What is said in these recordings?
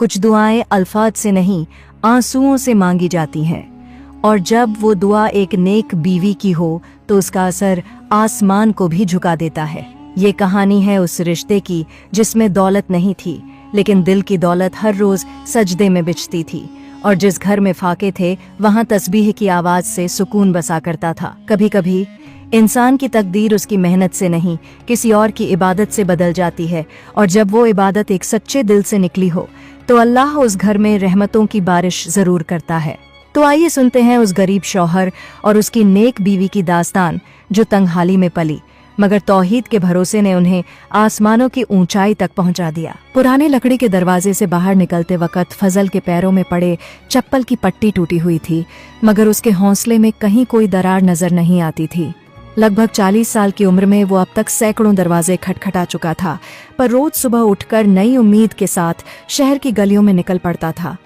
कुछ दुआएं अल्फाज से नहीं, आंसुओं से मांगी जाती हैं, और जब वो दुआ एक नेक बीवी की हो तो उसका असर आसमान को भी झुका देता है। ये कहानी है उस रिश्ते की जिसमें दौलत नहीं थी, लेकिन दिल की दौलत हर रोज सजदे में बिछती थी, और जिस घर में फाके थे वहां तस्बीह की आवाज से सुकून बसा करता था। कभी कभी इंसान की तकदीर उसकी मेहनत से नहीं, किसी और की इबादत से बदल जाती है, और जब वो इबादत एक सच्चे दिल से निकली हो तो अल्लाह उस घर में रहमतों की बारिश जरूर करता है। तो आइए सुनते हैं उस गरीब शौहर और उसकी नेक बीवी की दास्तान जो तंगहाली में पली, मगर तौहीद के भरोसे ने उन्हें आसमानों की ऊंचाई तक पहुंचा दिया। पुराने लकड़ी के दरवाजे से बाहर निकलते वक्त फजल के पैरों में पड़े चप्पल की पट्टी टूटी हुई थी, मगर उसके हौसले में कहीं कोई दरार नजर नहीं आती थी। लगभग 40 साल की उम्र में वो अब तक सैकड़ों दरवाजे खटखटा चुका था, पर रोज सुबह उठकर नई उम्मीद के साथ शहर की गलियों में निकल पड़ता था।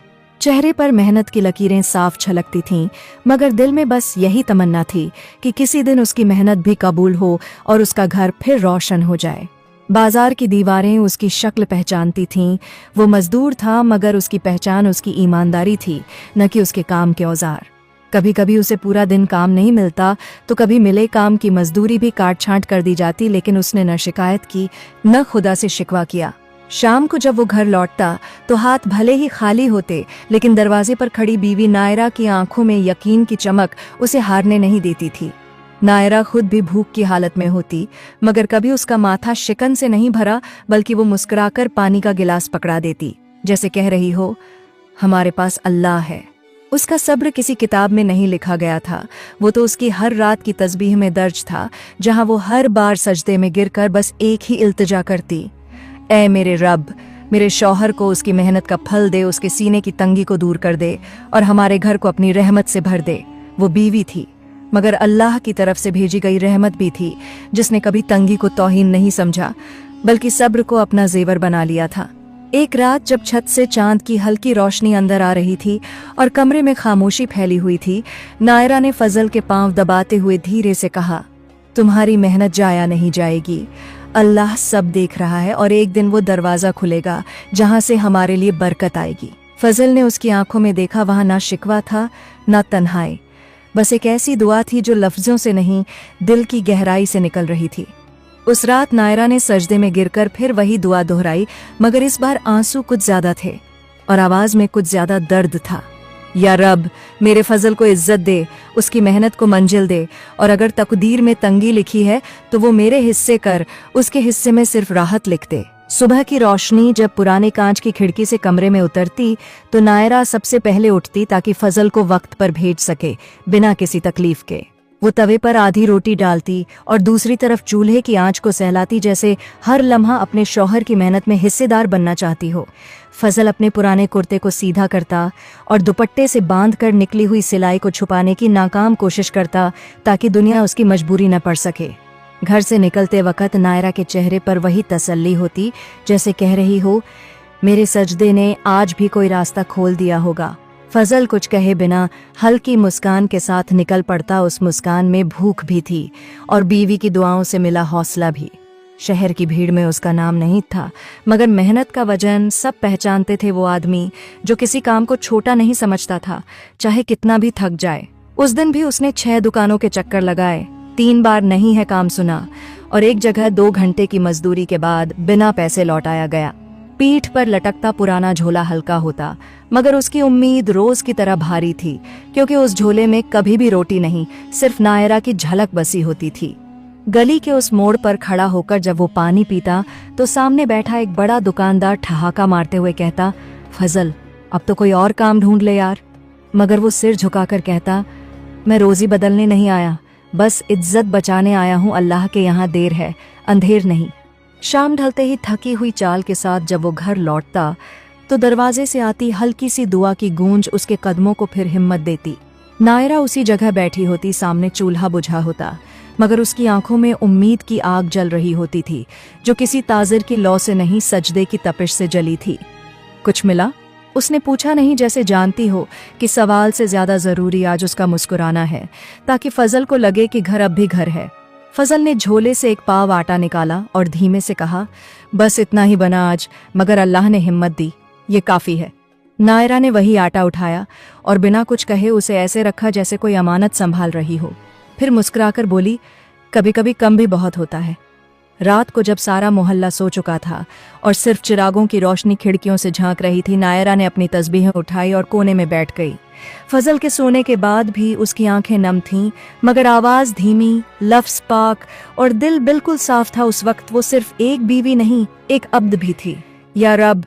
चेहरे पर मेहनत की लकीरें साफ झलकती थीं, मगर दिल में बस यही तमन्ना थी कि किसी दिन उसकी मेहनत भी कबूल हो और उसका घर फिर रोशन हो जाए। बाजार की दीवारें उसकी शक्ल पहचानती थीं। वो मजदूर था, मगर उसकी पहचान उसकी ईमानदारी थी, न कि उसके काम के औजार। कभी कभी उसे पूरा दिन काम नहीं मिलता तो कभी मिले काम की मजदूरी भी काट छांट कर दी जाती, लेकिन उसने न शिकायत की न खुदा से शिकवा किया। शाम को जब वो घर लौटता तो हाथ भले ही खाली होते, लेकिन दरवाजे पर खड़ी बीवी नायरा की आंखों में यकीन की चमक उसे हारने नहीं देती थी। नायरा खुद भी भूख की हालत में होती, मगर कभी उसका माथा शिकन से नहीं भरा, बल्कि वो मुस्कुराकर पानी का गिलास पकड़ा देती, जैसे कह रही हो, हमारे पास अल्लाह है। उसका सब्र किसी किताब में नहीं लिखा गया था, वो तो उसकी हर रात की तस्बीह में दर्ज था, जहां वो हर बार सजदे में गिरकर बस एक ही इल्तिजा करती, ऐ मेरे रब, मेरे शौहर को उसकी मेहनत का फल दे, उसके सीने की तंगी को दूर कर दे और हमारे घर को अपनी रहमत से भर दे। वो बीवी थी, मगर अल्लाह की तरफ से भेजी गई रहमत भी थी, जिसने कभी तंगी को तौहीन नहीं समझा, बल्कि सब्र को अपना जेवर बना लिया था। एक रात जब छत से चांद की हल्की रोशनी अंदर आ रही थी और कमरे में खामोशी फैली हुई थी, नायरा ने फजल के पांव दबाते हुए धीरे से कहा, तुम्हारी मेहनत जाया नहीं जाएगी, अल्लाह सब देख रहा है और एक दिन वो दरवाजा खुलेगा जहां से हमारे लिए बरकत आएगी। फजल ने उसकी आंखों में देखा, वहां ना शिकवा था ना तन्हाई, बस एक ऐसी दुआ थी जो लफ्जों से नहीं, दिल की गहराई से निकल रही थी। उस रात नायरा ने सजदे में गिरकर फिर वही दुआ दोहराई, मगर इस बार आंसू कुछ ज्यादा थे और आवाज में कुछ ज्यादा दर्द था। या रब, मेरे फजल को इज्जत दे, उसकी मेहनत को मंजिल दे, और अगर तकदीर में तंगी लिखी है तो वो मेरे हिस्से कर, उसके हिस्से में सिर्फ राहत लिख दे। सुबह की रोशनी जब पुराने कांच की खिड़की से कमरे में उतरती तो नायरा सबसे पहले उठती ताकि फजल को वक्त पर भेज सके, बिना किसी तकलीफ के। वो तवे पर आधी रोटी डालती और दूसरी तरफ चूल्हे की आंच को सहलाती, जैसे हर लम्हा अपने शौहर की मेहनत में हिस्सेदार बनना चाहती हो। फजल अपने पुराने कुर्ते को सीधा करता और दुपट्टे से बांधकर निकली हुई सिलाई को छुपाने की नाकाम कोशिश करता, ताकि दुनिया उसकी मजबूरी न पड़ सके। घर से निकलते वक्त नायरा के चेहरे पर वही तसल्ली होती, जैसे कह रही हो, मेरे सजदे ने आज भी कोई रास्ता खोल दिया होगा। फजल कुछ कहे बिना हल्की मुस्कान के साथ निकल पड़ता। उस मुस्कान में भूख भी थी और बीवी की दुआओं से मिला हौसला भी। शहर की भीड़ में उसका नाम नहीं था, मगर मेहनत का वजन सब पहचानते थे। वो आदमी जो किसी काम को छोटा नहीं समझता था, चाहे कितना भी थक जाए। उस दिन भी उसने 6 दुकानों के चक्कर लगाए, 3 बार नहीं है काम सुना, और एक जगह 2 घंटे की मजदूरी के बाद बिना पैसे लौटाया गया। पीठ पर लटकता पुराना झोला हल्का होता, मगर उसकी उम्मीद रोज की तरह भारी थी, क्योंकि उस झोले में कभी भी रोटी नहीं, सिर्फ नायरा की झलक बसी होती थी। गली के उस मोड़ पर खड़ा होकर जब वो पानी पीता तो सामने बैठा एक बड़ा दुकानदार ठहाका मारते हुए कहता, फजल, अब तो कोई और काम ढूंढ ले यार। मगर वो सिर झुकाकर कहता, मैं रोजी बदलने नहीं आया, बस इज्जत बचाने आया हूँ। अल्लाह के यहाँ देर है, अंधेर नहीं। शाम ढलते ही थकी हुई चाल के साथ जब वो घर लौटता तो दरवाजे से आती हल्की सी दुआ की गूंज उसके कदमों को फिर हिम्मत देती। नायरा उसी जगह बैठी होती, सामने चूल्हा बुझा होता, मगर उसकी आंखों में उम्मीद की आग जल रही होती थी, जो किसी ताजिर की लौ से नहीं, सजदे की तपिश से जली थी। कुछ मिला? उसने पूछा, नहीं जैसे जानती हो कि सवाल से ज्यादा जरूरी आज उसका मुस्कुराना है, ताकि फजल को लगे कि घर अब भी घर है। फजल ने झोले से एक पाव आटा निकाला और धीमे से कहा, बस इतना ही बना आज, मगर अल्लाह ने हिम्मत दी। ये काफी है। नायरा ने वही आटा उठाया और बिना कुछ कहे उसे ऐसे रखा जैसे कोई अमानत संभाल रही हो। फिर मुस्कुराकर बोली, कभी कभी कम भी बहुत होता है। रात को जब सारा मोहल्ला सो चुका था और सिर्फ चिरागों की रोशनी खिड़कियों से झांक रही थी, नायरा ने अपनी तस्बीहें उठाई और कोने में बैठ गई। फजल के सोने के बाद भी उसकी आंखें नम थीं, मगर आवाज धीमी, लफ्ज पाक और दिल बिल्कुल साफ था। उस वक्त वो सिर्फ एक बीवी नहीं, एक अब्द भी थी। या रब,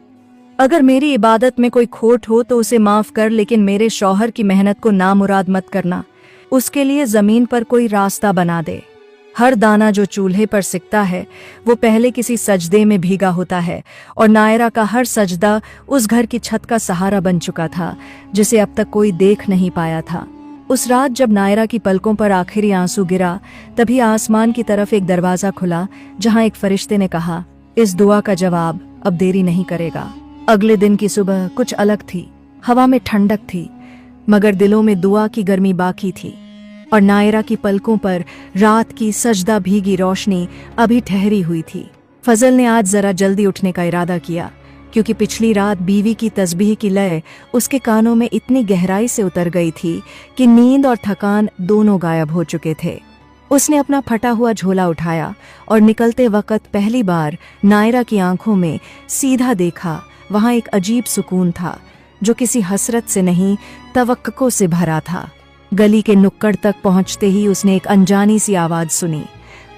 अगर मेरी इबादत में कोई खोट हो तो उसे माफ कर, लेकिन मेरे शौहर की मेहनत को नामुराद मत करना। उसके लिए जमीन पर कोई रास्ता बना दे। हर दाना जो चूल्हे पर सिकता है वो पहले किसी सजदे में भीगा होता है, और नायरा का हर सजदा उस घर की छत का सहारा बन चुका था जिसे अब तक कोई देख नहीं पाया था। उस रात जब नायरा की पलकों पर आखिरी आंसू गिरा, तभी आसमान की तरफ एक दरवाजा खुला जहां एक फरिश्ते ने कहा, इस दुआ का जवाब अब देरी नहीं करेगा। अगले दिन की सुबह कुछ अलग थी। हवा में ठंडक थी, मगर दिलों में दुआ की गर्मी बाकी थी, और नायरा की पलकों पर रात की सजदा भीगी रोशनी अभी ठहरी हुई थी। फजल ने आज जरा जल्दी उठने का इरादा किया, क्योंकि पिछली रात बीवी की तस्बीह की लय उसके कानों में इतनी गहराई से उतर गई थी कि नींद और थकान दोनों गायब हो चुके थे। उसने अपना फटा हुआ झोला उठाया और निकलते वक्त पहली बार नायरा की आंखों में सीधा देखा। वहां एक अजीब सुकून था जो किसी हसरत से नहीं, तवक्को से भरा था। गली के नुक्कड़ तक पहुंचते ही उसने एक अनजानी सी आवाज सुनी।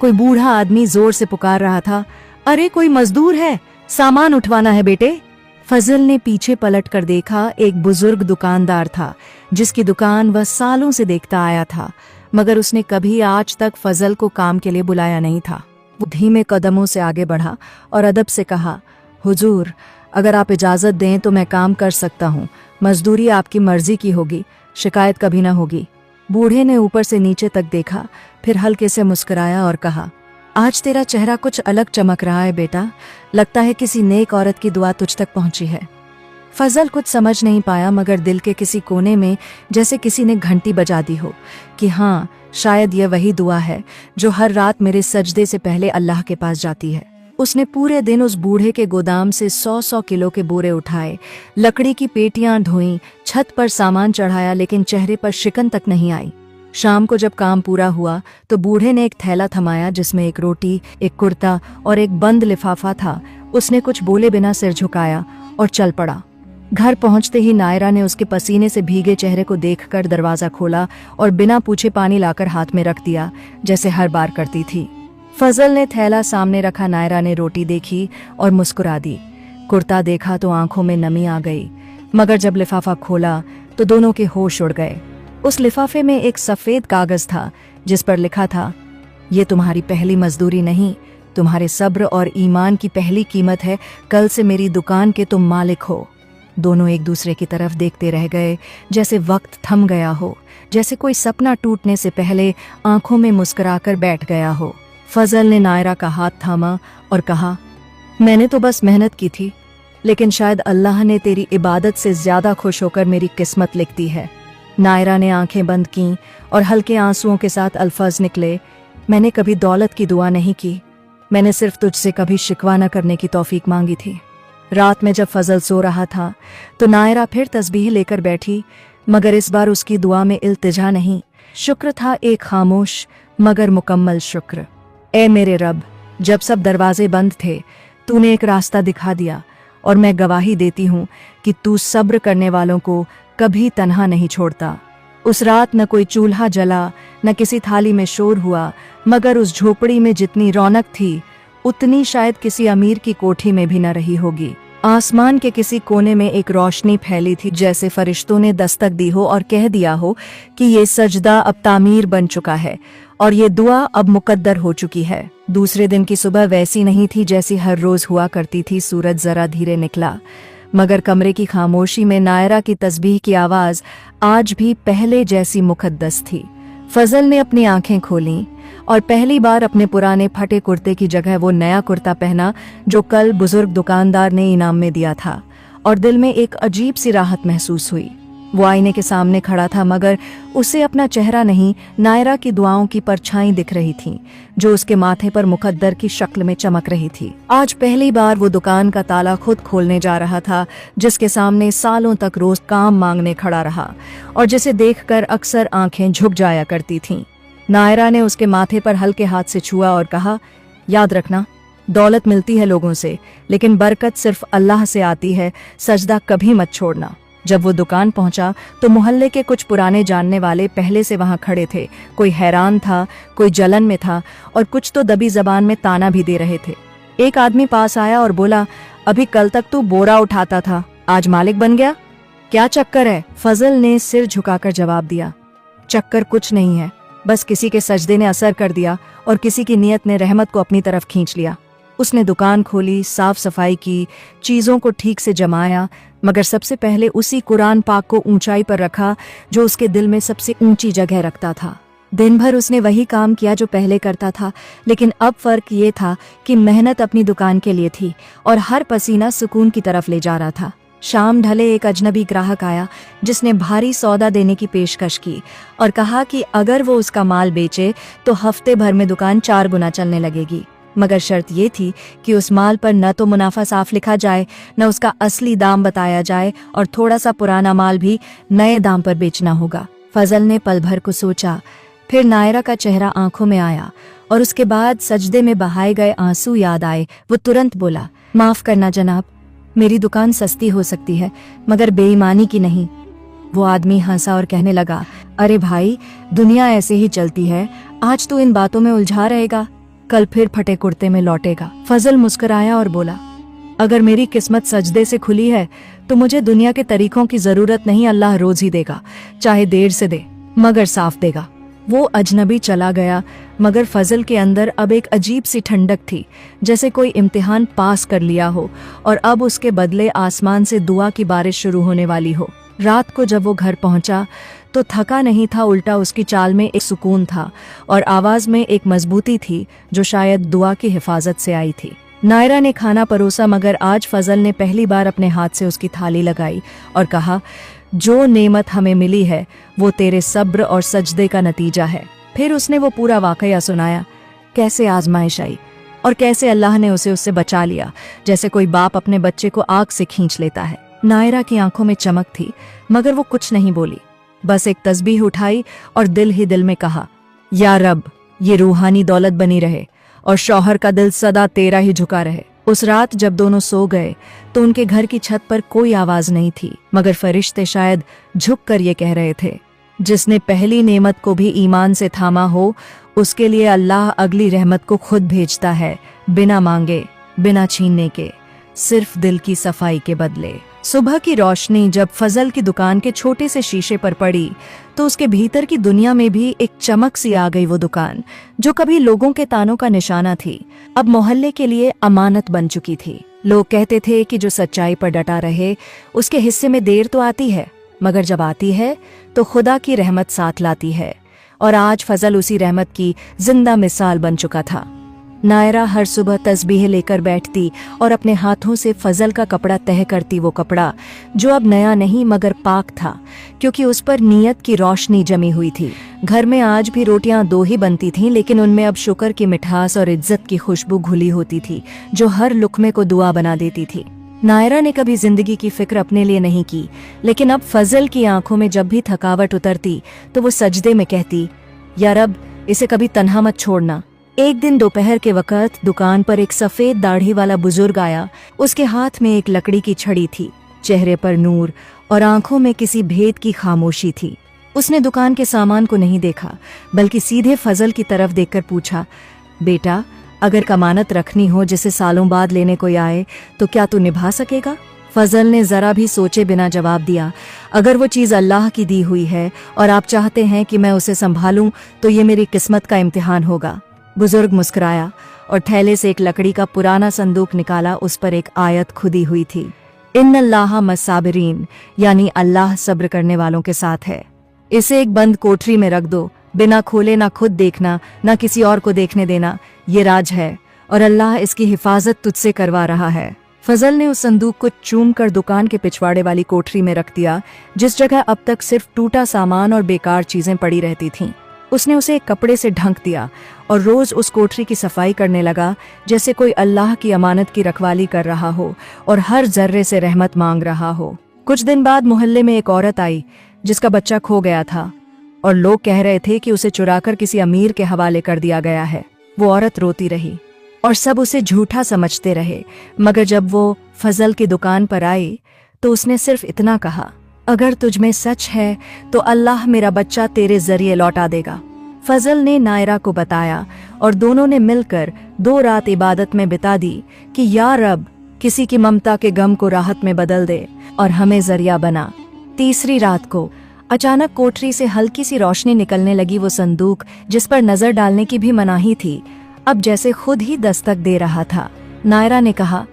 कोई बूढ़ा आदमी जोर से पुकार रहा था, अरे कोई मजदूर है, सामान उठवाना है बेटे। फजल ने पीछे पलट कर देखा। एक बुजुर्ग दुकानदार था जिसकी दुकान वह सालों से देखता आया था, मगर उसने कभी आज तक फजल को काम के लिए बुलाया नहीं था। वो धीमे कदमों से आगे बढ़ा और अदब से कहा, हुजूर, अगर आप इजाजत दें तो मैं काम कर सकता हूँ। मजदूरी आपकी मर्जी की होगी, शिकायत कभी ना होगी। बूढ़े ने ऊपर से नीचे तक देखा, फिर हल्के से मुस्कुराया और कहा, आज तेरा चेहरा कुछ अलग चमक रहा है बेटा, लगता है किसी नेक औरत की दुआ तुझ तक पहुंची है। फजल कुछ समझ नहीं पाया, मगर दिल के किसी कोने में जैसे किसी ने घंटी बजा दी हो कि हाँ, शायद यह वही दुआ है जो हर रात मेरे सजदे से पहले अल्लाह के पास जाती है। उसने पूरे दिन उस बूढ़े के गोदाम से 100-100 किलो के बोरे उठाए, लकड़ी की पेटियां ढोईं, छत पर सामान चढ़ाया, लेकिन चेहरे पर शिकन तक नहीं आई। शाम को जब काम पूरा हुआ तो बूढ़े ने एक थैला थमाया जिसमें एक रोटी, एक कुर्ता और एक बंद लिफाफा था। उसने कुछ बोले बिना सिर झुकाया और चल पड़ा। घर पहुंचते ही नायरा ने उसके पसीने से भीगे चेहरे को देखकर दरवाजा खोला और बिना पूछे पानी लाकर हाथ में रख दिया, जैसे हर बार करती थी। फजल ने थैला सामने रखा, नायरा ने रोटी देखी और मुस्कुरा दी। कुर्ता देखा तो आंखों में नमी आ गई, मगर जब लिफाफा खोला तो दोनों के होश उड़ गए। उस लिफाफे में एक सफेद कागज था जिस पर लिखा था, ये तुम्हारी पहली मजदूरी नहीं, तुम्हारे सब्र और ईमान की पहली कीमत है। कल से मेरी दुकान के तुम मालिक हो। दोनों एक दूसरे की तरफ देखते रह गए, जैसे वक्त थम गया हो, जैसे कोई सपना टूटने से पहले आंखों में मुस्कुराकर बैठ गया हो। फजल ने नायरा का हाथ थामा और कहा, मैंने तो बस मेहनत की थी, लेकिन शायद अल्लाह ने तेरी इबादत से ज्यादा खुश होकर मेरी किस्मत लिख दी है। नायरा ने आंखें बंद कीं और हल्के आंसुओं के साथ अल्फाज निकले, मैंने कभी दौलत की दुआ नहीं की, मैंने सिर्फ तुझसे कभी शिकवा न करने की तौफीक मांगी थी। रात में जब फजल सो रहा था तो नायरा फिर तस्बीह लेकर बैठी, मगर इस बार उसकी दुआ में इल्तिजा नहीं, शुक्र था, एक खामोश मगर मुकम्मल शुक्र। ए मेरे रब, जब सब दरवाजे बंद थे तूने एक रास्ता दिखा दिया, और मैं गवाही देती हूँ कि तू सब्र करने वालों को कभी तन्हा नहीं छोड़ता। उस रात न कोई चूल्हा जला, न किसी थाली में शोर हुआ, मगर उस झोपड़ी में जितनी रौनक थी उतनी शायद किसी अमीर की कोठी में भी न रही होगी। आसमान के किसी कोने में एक रोशनी फैली थी, जैसे फरिश्तों ने दस्तक दी हो और कह दिया हो कि ये सजदा अब तामीर बन चुका है और ये दुआ अब मुकद्दर हो चुकी है। दूसरे दिन की सुबह वैसी नहीं थी जैसी हर रोज हुआ करती थी। सूरज जरा धीरे निकला, मगर कमरे की खामोशी में नायरा की तस्बीह की आवाज आज भी पहले जैसी मुकद्दस थी। फजल ने अपनी आंखें खोलीं और पहली बार अपने पुराने फटे कुर्ते की जगह वो नया कुर्ता पहना जो कल बुजुर्ग दुकानदार ने इनाम में दिया था, और दिल में एक अजीब सी राहत महसूस हुई। वो आईने के सामने खड़ा था, मगर उसे अपना चेहरा नहीं, नायरा की दुआओं की परछाई दिख रही थी, जो उसके माथे पर मुकद्दर की शक्ल में चमक रही थी। आज पहली बार वो दुकान का ताला खुद खोलने जा रहा था, जिसके सामने सालों तक रोज काम मांगने खड़ा रहा और जिसे देखकर अक्सर आंखें झुक जाया करती थीं। नायरा ने उसके माथे पर हल्के हाथ से छुआ और कहा, याद रखना, दौलत मिलती है लोगों से, लेकिन बरकत सिर्फ अल्लाह से आती है, सजदा कभी मत छोड़ना। जब वो दुकान पहुंचा तो मोहल्ले के कुछ पुराने जानने वाले पहले से वहां खड़े थे। कोई हैरान था, कोई जलन में था और कुछ तो दबी जबान में ताना भी दे रहे थे। एक आदमी पास आया और बोला, अभी कल तक तू बोरा उठाता था, आज मालिक बन गया? क्या चक्कर है? फजल ने सिर झुकाकर जवाब दिया, चक्कर कुछ नहीं है, बस किसी के सजदे ने असर कर दिया और किसी की नीयत ने रहमत को अपनी तरफ खींच लिया। उसने दुकान खोली, साफ सफाई की, चीजों को ठीक से जमाया, मगर सबसे पहले उसी कुरान पाक को ऊंचाई पर रखा जो उसके दिल में सबसे ऊंची जगह रखता था। दिन भर उसने वही काम किया जो पहले करता था, लेकिन अब फर्क ये था कि मेहनत अपनी दुकान के लिए थी और हर पसीना सुकून की तरफ ले जा रहा था। शाम ढले एक अजनबी ग्राहक आया जिसने भारी सौदा देने की पेशकश की और कहा कि अगर वो उसका माल बेचे तो हफ्ते भर में दुकान 4 गुना चलने लगेगी, मगर शर्त ये थी कि उस माल पर न तो मुनाफा साफ लिखा जाए, न उसका असली दाम बताया जाए और थोड़ा सा पुराना माल भी नए दाम पर बेचना होगा। फजल ने पल भर को सोचा, फिर नायरा का चेहरा आंखों में आया और उसके बाद सजदे में बहाए गए आंसू याद आए। वो तुरंत बोला, माफ करना जनाब, मेरी दुकान सस्ती हो सकती है मगर बेईमानी की नहीं। वो आदमी हंसा और कहने लगा, अरे भाई, दुनिया ऐसे ही चलती है, आज तू इन बातों में उलझा रहेगा, कल फिर फटे कुर्ते में लौटेगा। फजल मुस्कुराया और बोला, अगर मेरी किस्मत सजदे से खुली है तो मुझे दुनिया के तरीकों की जरूरत नहीं, अल्लाह रोज ही देगा, चाहे देर से दे मगर साफ देगा। वो अजनबी चला गया, मगर फजल के अंदर अब एक अजीब सी ठंडक थी, जैसे कोई इम्तिहान पास कर लिया हो और अब उसके बदले आसमान से दुआ की बारिश शुरू होने वाली हो। रात को जब वो घर पहुंचा तो थका नहीं था, उल्टा उसकी चाल में एक सुकून था और आवाज में एक मजबूती थी जो शायद दुआ की हिफाजत से आई थी। नायरा ने खाना परोसा, मगर आज फजल ने पहली बार अपने हाथ से उसकी थाली लगाई और कहा, जो नेमत हमें मिली है वो तेरे सब्र और सजदे का नतीजा है। फिर उसने वो पूरा वाकया सुनाया, कैसे आजमाइश आई और कैसे अल्लाह ने उसे उससे बचा लिया, जैसे कोई बाप अपने बच्चे को आग से खींच लेता है। नायरा की आंखों में चमक थी, मगर वो कुछ नहीं बोली, बस एक तस्बीह उठाई और दिल ही दिल में कहा, या रब, ये रूहानी दौलत बनी रहे और शौहर का दिल सदा तेरा ही झुका रहे। उस रात जब दोनों सो गए तो उनके घर की छत पर कोई आवाज नहीं थी, मगर फरिश्ते शायद झुक कर ये कह रहे थे, जिसने पहली नेमत को भी ईमान से थामा हो उसके लिए अल्लाह अगली रहमत को खुद भेजता है, बिना मांगे, बिना छीनने के, सिर्फ दिल की सफाई के बदले। सुबह की रोशनी जब फजल की दुकान के छोटे से शीशे पर पड़ी तो उसके भीतर की दुनिया में भी एक चमक सी आ गई। वो दुकान जो कभी लोगों के तानों का निशाना थी, अब मोहल्ले के लिए अमानत बन चुकी थी। लोग कहते थे कि जो सच्चाई पर डटा रहे उसके हिस्से में देर तो आती है, मगर जब आती है तो खुदा की रहमत साथ लाती है। और आज फजल उसी रहमत की जिंदा मिसाल बन चुका था। नायरा हर सुबह तस्बीह लेकर बैठती और अपने हाथों से फजल का कपड़ा तह करती, वो कपड़ा जो अब नया नहीं मगर पाक था, क्योंकि उस पर नीयत की रोशनी जमी हुई थी। घर में आज भी रोटियां 2 ही बनती थीं, लेकिन उनमें अब शुक्र की मिठास और इज्जत की खुशबू घुली होती थी, जो हर लुक़मे को दुआ बना देती थी। नायरा ने कभी जिंदगी की फिक्र अपने लिए नहीं की, लेकिन अब फजल की आंखों में जब भी थकावट उतरती तो वो सजदे में कहती, या रब, इसे कभी तन्हा मत छोड़ना। एक दिन दोपहर के वक्त दुकान पर एक सफेद दाढ़ी वाला बुजुर्ग आया। उसके हाथ में एक लकड़ी की छड़ी थी, चेहरे पर नूर और आंखों में किसी भेद की खामोशी थी। उसने दुकान के सामान को नहीं देखा, बल्कि सीधे फजल की तरफ देखकर पूछा, बेटा, अगर कमानत रखनी हो जिसे सालों बाद लेने कोई आए तो क्या तू निभा सकेगा? फजल ने जरा भी सोचे बिना जवाब दिया, अगर वो चीज़ अल्लाह की दी हुई है और आप चाहते हैं कि मैं उसे संभालूं तो ये मेरी किस्मत का इम्तिहान होगा। बुजुर्ग मुस्कुराया और थैले से एक लकड़ी का पुराना संदूक निकाला। उस पर एक आयत खुदी हुई थी, इन्नल्लाह मस्साबिरीन, यानी अल्लाह सब्र करने वालों के साथ है। इसे एक बंद कोठरी में रख दो, बिना खोले, ना खुद देखना, ना किसी और को देखने देना। ये राज है और अल्लाह इसकी हिफाजत तुझसे करवा रहा है। फजल ने उस संदूक को चूम कर दुकान के पिछवाड़े वाली कोठरी में रख दिया, जिस जगह अब तक सिर्फ टूटा सामान और बेकार चीजें पड़ी रहती थीं। उसने उसे एक कपड़े से ढक दिया और रोज उस कोठरी की सफाई करने लगा, जैसे कोई अल्लाह की अमानत की रखवाली कर रहा हो और हर जर्रे से रहमत मांग रहा हो। कुछ दिन बाद मोहल्ले में एक औरत आई जिसका बच्चा खो गया था और लोग कह रहे थे कि उसे चुराकर किसी अमीर के हवाले कर दिया गया है। वो औरत रोती रही और सब उसे झूठा समझते रहे, मगर जब वो फजल की दुकान पर आई तो उसने सिर्फ इतना कहा, अगर तुझ में सच है तो अल्लाह मेरा बच्चा तेरे जरिए लौटा देगा। फजल ने नायरा को बताया और दोनों ने मिलकर 2 रात इबादत में बिता दी कि या रब, किसी की ममता के गम को राहत में बदल दे और हमें जरिया बना। तीसरी रात को अचानक कोठरी से हल्की सी रोशनी निकलने लगी। वो संदूक, जिस पर नजर डालने की भी मनाही थी, अब जैसे खुद ही दस्तक दे रहा था। नायरा ने कहा,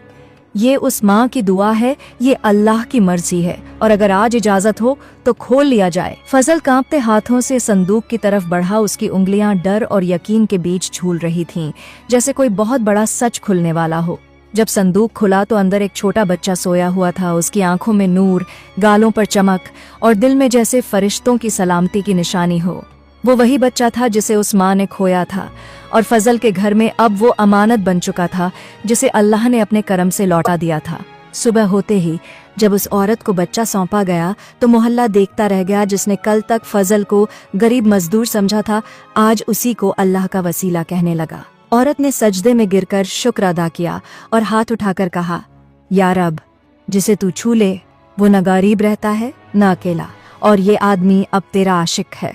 ये उस माँ की दुआ है, ये अल्लाह की मर्जी है और अगर आज इजाजत हो तो खोल लिया जाए। फजल कांपते हाथों से संदूक की तरफ बढ़ा। उसकी उंगलियां डर और यकीन के बीच झूल रही थीं, जैसे कोई बहुत बड़ा सच खुलने वाला हो। जब संदूक खुला तो अंदर एक छोटा बच्चा सोया हुआ था। उसकी आंखों में नूर, गालों पर चमक और दिल में जैसे फरिश्तों की सलामती की निशानी हो। वो वही बच्चा था जिसे उस माँ ने खोया था और फजल के घर में अब वो अमानत बन चुका था, जिसे अल्लाह ने अपने करम से लौटा दिया था। सुबह होते ही जब उस औरत को बच्चा सौंपा गया तो मोहल्ला देखता रह गया। जिसने कल तक फजल को गरीब मजदूर समझा था, आज उसी को अल्लाह का वसीला कहने लगा। औरत ने सजदे में गिरकर शुक्र अदा किया और हाथ उठाकर कहा, या रब, जिसे तू छू ले वो न गरीब रहता है न अकेला, और ये आदमी अब तेरा आशिक है।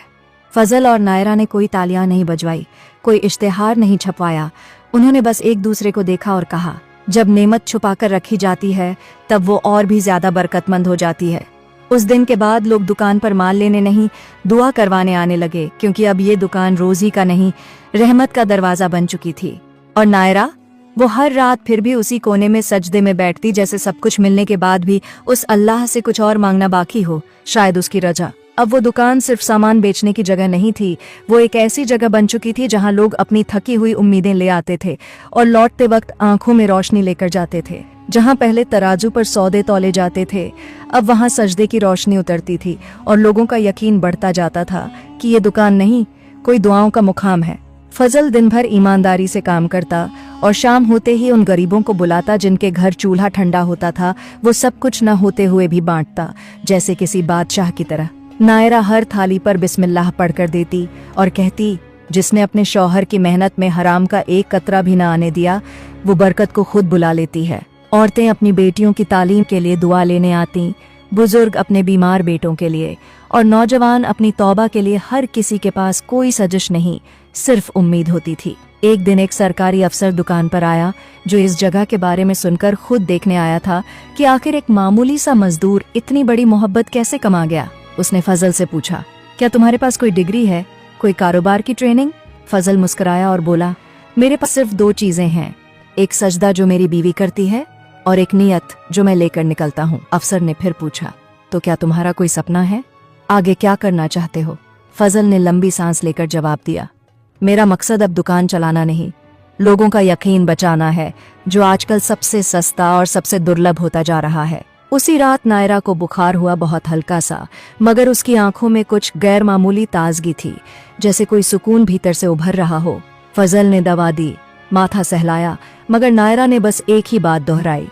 फजल और नायरा ने कोई तालियां नहीं बजवाई, कोई इश्तेहार नहीं छपवाया। उन्होंने बस एक दूसरे को देखा और कहा, जब नेमत छुपाकर रखी जाती है तब वो और भी ज्यादा बरकतमंद हो जाती है। उस दिन के बाद लोग दुकान पर माल लेने नहीं, दुआ करवाने आने लगे, क्योंकि अब ये दुकान रोजी का नहीं, रहमत का दरवाजा बन चुकी थी। और नायरा, वो हर रात फिर भी उसी कोने में सजदे में बैठती, जैसे सब कुछ मिलने के बाद भी उस अल्लाह से कुछ और मांगना बाकी हो, शायद उसकी रजा। अब वो दुकान सिर्फ सामान बेचने की जगह नहीं थी, वो एक ऐसी जगह बन चुकी थी जहां लोग अपनी थकी हुई उम्मीदें ले आते थे और लौटते वक्त आंखों में रोशनी लेकर जाते थे। जहां पहले तराजू पर सौदे तौले जाते थे, अब वहां सजदे की रोशनी उतरती थी और लोगों का यकीन बढ़ता जाता था कि ये दुकान नहीं, कोई दुआओं का मुकाम है। फजल दिन भर ईमानदारी से काम करता और शाम होते ही उन गरीबों को बुलाता जिनके घर चूल्हा ठंडा होता था। वो सब कुछ न होते हुए भी बांटता, जैसे किसी बादशाह की तरह। नायरा हर थाली पर बिस्मिल्लाह पढ़कर देती और कहती, जिसने अपने शौहर की मेहनत में हराम का एक कतरा भी न आने दिया, वो बरकत को खुद बुला लेती है। औरतें अपनी बेटियों की तालीम के लिए दुआ लेने आती, बुजुर्ग अपने बीमार बेटों के लिए और नौजवान अपनी तौबा के लिए। हर किसी के पास कोई सजिश नहीं, सिर्फ उम्मीद होती थी। एक दिन एक सरकारी अफसर दुकान पर आया, जो इस जगह के बारे में सुनकर खुद देखने आया था कि आखिर एक मामूली सा मजदूर इतनी बड़ी मोहब्बत कैसे कमा गया। उसने फजल से पूछा, क्या तुम्हारे पास कोई डिग्री है, कोई कारोबार की ट्रेनिंग? फजल मुस्कुराया और बोला, मेरे पास सिर्फ 2 चीजें हैं, एक सजदा जो मेरी बीवी करती है और एक नियत जो मैं लेकर निकलता हूँ। अफसर ने फिर पूछा, तो क्या तुम्हारा कोई सपना है, आगे क्या करना चाहते हो? फजल ने लंबी सांस लेकर जवाब दिया, मेरा मकसद अब दुकान चलाना नहीं, लोगों का यकीन बचाना है, जो आजकल सबसे सस्ता और सबसे दुर्लभ होता जा रहा है। उसी रात नायरा को बुखार हुआ, बहुत हल्का सा, मगर उसकी आंखों में कुछ गैर मामूली ताजगी थी, जैसे कोई सुकून भीतर से उभर रहा हो। फजल ने दवा दी, माथा सहलाया, मगर नायरा ने बस एक ही बात दोहराई,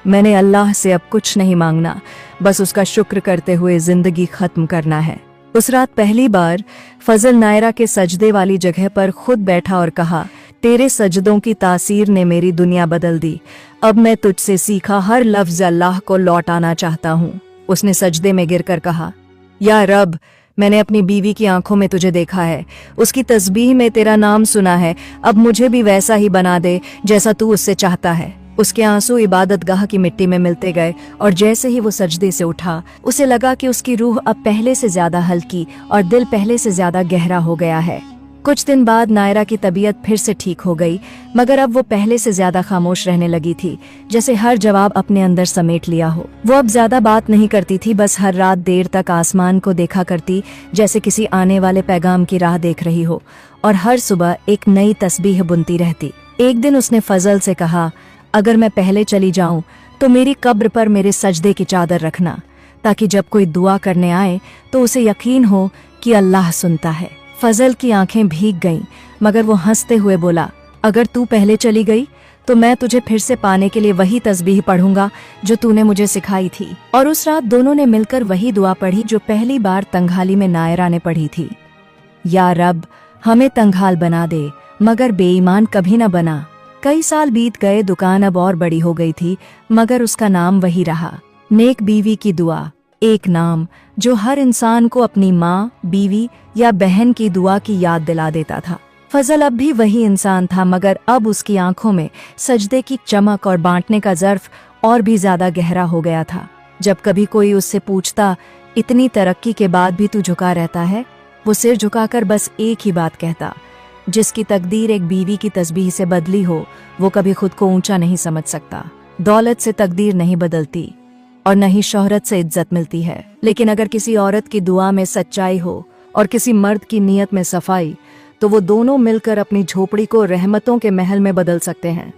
मैंने अल्लाह से अब कुछ नहीं मांगना, बस उसका शुक्र करते हुए जिंदगी खत्म करना है। उस रात पहली बार फजल नायरा के सजदे वाली जगह पर खुद बैठा और कहा, तेरे सजदों की तासीर ने मेरी दुनिया बदल दी, अब मैं तुझसे सीखा हर लफ्ज अल्लाह को लौटाना चाहता हूँ। उसने सजदे में गिरकर कहा, या रब, मैंने अपनी बीवी की आंखों में तुझे देखा है, उसकी तस्बीह में तेरा नाम सुना है, अब मुझे भी वैसा ही बना दे जैसा तू उससे चाहता है। उसके आंसू इबादतगाह की मिट्टी में मिलते गए और जैसे ही वो सजदे से उठा, उसे लगा कि उसकी रूह अब पहले से ज्यादा हल्की और दिल पहले से ज्यादा गहरा हो गया है। कुछ दिन बाद नायरा की तबीयत फिर से ठीक हो गई, मगर अब वो पहले से ज्यादा खामोश रहने लगी थी, जैसे हर जवाब अपने अंदर समेट लिया हो। वो अब ज्यादा बात नहीं करती थी, बस हर रात देर तक आसमान को देखा करती, जैसे किसी आने वाले पैगाम की राह देख रही हो, और हर सुबह एक नई तस्बीह बुनती रहती। एक दिन उसने फजल से कहा, अगर मैं पहले चली जाऊं तो मेरी कब्र पर मेरे सजदे की चादर रखना, ताकि जब कोई दुआ करने आए तो उसे यकीन हो कि अल्लाह सुनता है। फजल की आंखें भीग गईं, मगर वो हंसते हुए बोला, अगर तू पहले चली गई तो मैं तुझे फिर से पाने के लिए वही तस्बीह पढ़ूंगा जो तूने मुझे सिखाई थी। और उस रात दोनों ने मिलकर वही दुआ पढ़ी जो पहली बार तंगहाली में नायरा ने पढ़ी थी। या रब, हमें तंगहाल बना दे मगर बेईमान कभी न बना। कई साल बीत गए, दुकान अब और बड़ी हो गई थी, मगर उसका नाम वही रहा, नेक बीवी की दुआ। एक नाम जो हर इंसान को अपनी माँ, बीवी या बहन की दुआ की याद दिला देता था। फजल अब भी वही इंसान था, मगर अब उसकी आंखों में सजदे की चमक और बांटने का ज़र्फ और भी ज्यादा गहरा हो गया था। जब कभी कोई उससे पूछता, इतनी तरक्की के बाद भी तू झुका रहता है, वो सिर झुकाकर बस एक ही बात कहता, जिसकी तकदीर एक बीवी की तस्बीह से बदली हो, वो कभी खुद को ऊंचा नहीं समझ सकता। दौलत से तकदीर नहीं बदलती और न ही शोहरत से इज्जत मिलती है, लेकिन अगर किसी औरत की दुआ में सच्चाई हो और किसी मर्द की नीयत में सफाई, तो वो दोनों मिलकर अपनी झोपड़ी को रहमतों के महल में बदल सकते हैं।